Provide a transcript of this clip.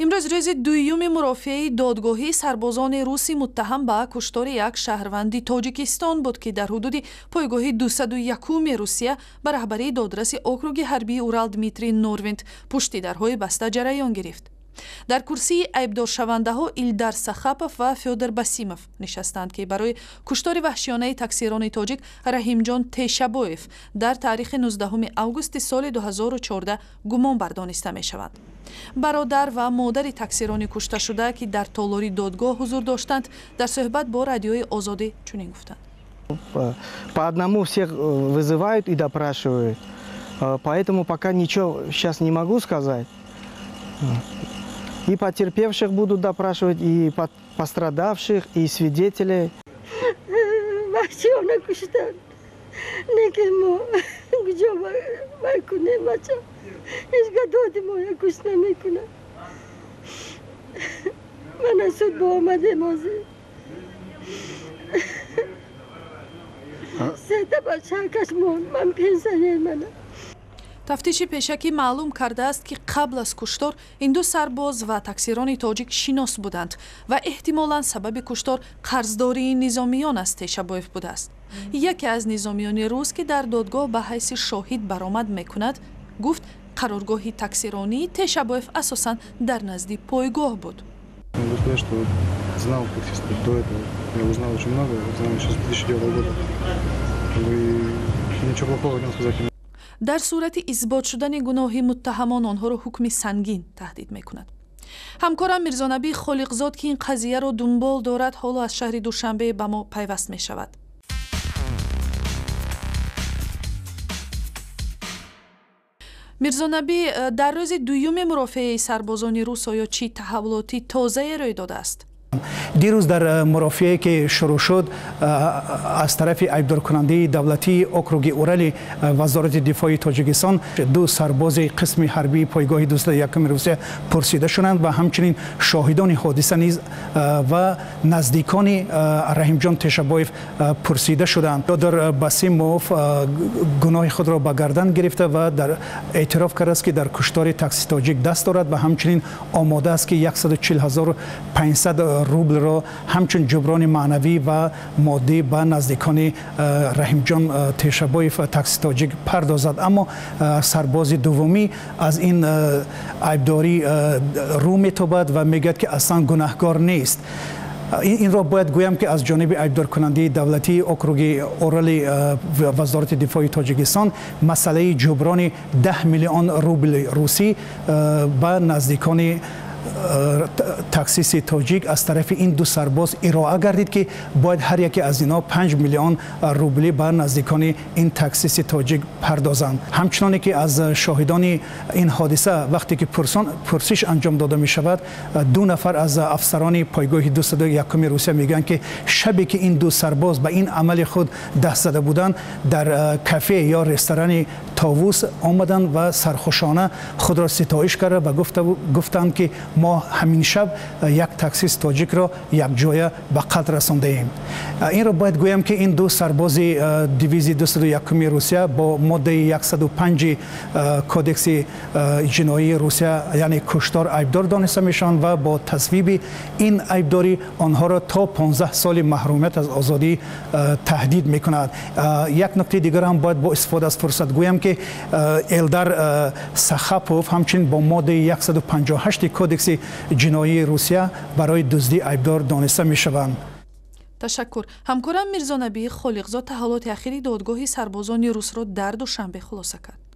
امروز روز دوم مرافعه دادگاهی سربازان روسی متهم به کشتار یک شهروند تاجیکستان بود که در حدود پایگاه 201 روسیه به رهبری دادرس اوکروگ حربی اورال دمیتری نوروینت پشت درهای بسته جریان گرفت. در کرسی عیبدارشونده ها ایلدار سخاپوف و فیودر باسیموف نشستند که برای کشتار وحشیانه تکسیران تاجیک رحیمجان تیشابویف در تاریخ 19 آگوست سال 2014 گمان بردانسته می شوند. برادر و مادر تکسیران کشته شده که در تالاری دادگاه حضور داشتند در صحبت با رادیوی آزادی چنین گفتند: По одному всех вызывают и допрашивают, поэтому пока ничего сейчас не могу сказать. И потерпевших будут допрашивать, и пострадавших, и свидетелей. тафтиши пешакӣ маълум кардааст ки қабл аз куштор ин ду сарбоз ва таксирони тоҷик шинос буданд ва эҳтимолан сабаби куштор қарздории низомиён аз Тешабоев будааст. яке аз низомиёни рус ки дар додгоҳ ба ҳайси шоҳид баромад мекунад, гуфт қароргоҳи таксиронии Тешабоев асосан дар назди пойгоҳ буд. Знал таксиста до этого, я узнал очень много, знал еще с 2009 года. Ничего плохого не сказать. در صورت اثبات شدن گناه متهمان آنها را حکم سنگین تهدید میکند. همکارم میرزانبی خالقزاد که این قضیه را دنبال دارد حالا از شهر دوشنبه به ما پیوست می شود. میرزانبی، در روز دوم مرافعه سربازان روس آیا چی تحولاتی تازه روی داده است؟ دیروز در مرافعه که شروع شد از طرف عیبدار کننده دولتی اوکروگ اورال وزارت دفاع تاجیکستان دو سرباز قسم حربی پایگاه 201 روسیه پرسیده شدند و همچنین شاهدان حادثه نیز و نزدیکان رحیمجان تیشابویف پرسیده شدند. در باسیموف گناه خود را به گردن گرفته و در اعتراف کرده است که در کشتار تاکسی تاجیک دست دارد و همچنین آماده است که 140,500 روبل را همچون جبران معنوی و مادی به نزدیکان رحیمجان تیشابویف تاکسی تاجیک پردازد. اما سرباز دومی از این عیبداری رو میتابد و میگوید که اصلا گناهکار نیست. این را باید گویم که از جانب عیبدار کننده دولتی اوکروگ اورال وزارت دفاع تاجیکستان مسئله جبران 10 میلیون روبل روسی به نزدیکان تاکسیس تاجیک از طرف این دو سرباز ارائه گردید که باید هر یکی از اینا 5 میلیون روبلی به نزدیکان این تاکسیس تاجیک پردازند. همچنانی که از شاهدان این حادثه وقتی که پرسش انجام داده می شود، دو نفر از افسران پایگاه 201 روسیه میگن که شبی که این دو سرباز به این عمل خود دست زده بودند در کافه یا رستوران طاووس آمدند و سرخوشانه خود را ستایش کرده و گفتند که ما همین شب یک تاکسیس تاجیک را یک جای به قتل رسانده ایم. این را باید گویم که این دو سرباز دیویزی 201 روسیه با ماده 105 کودکس جنایی روسیه یعنی کشتار عیبدار دانسته میشن و با تصویب این عیبداری آنها را تا 15 سال محرومیت از آزادی تهدید میکند. یک نکته دیگر هم باید با استفاده از فرصت گویم که ایلدار سخاپوف همچنین با ماده 158 کودکس جنایی روسیه برای دزدی عیبدار دانسته می شوند. تشکر. همکارم میرزانبی خالقزاد تحولات اخیری دادگاه سربازان روس را در دوشنبه خلاصه کرد.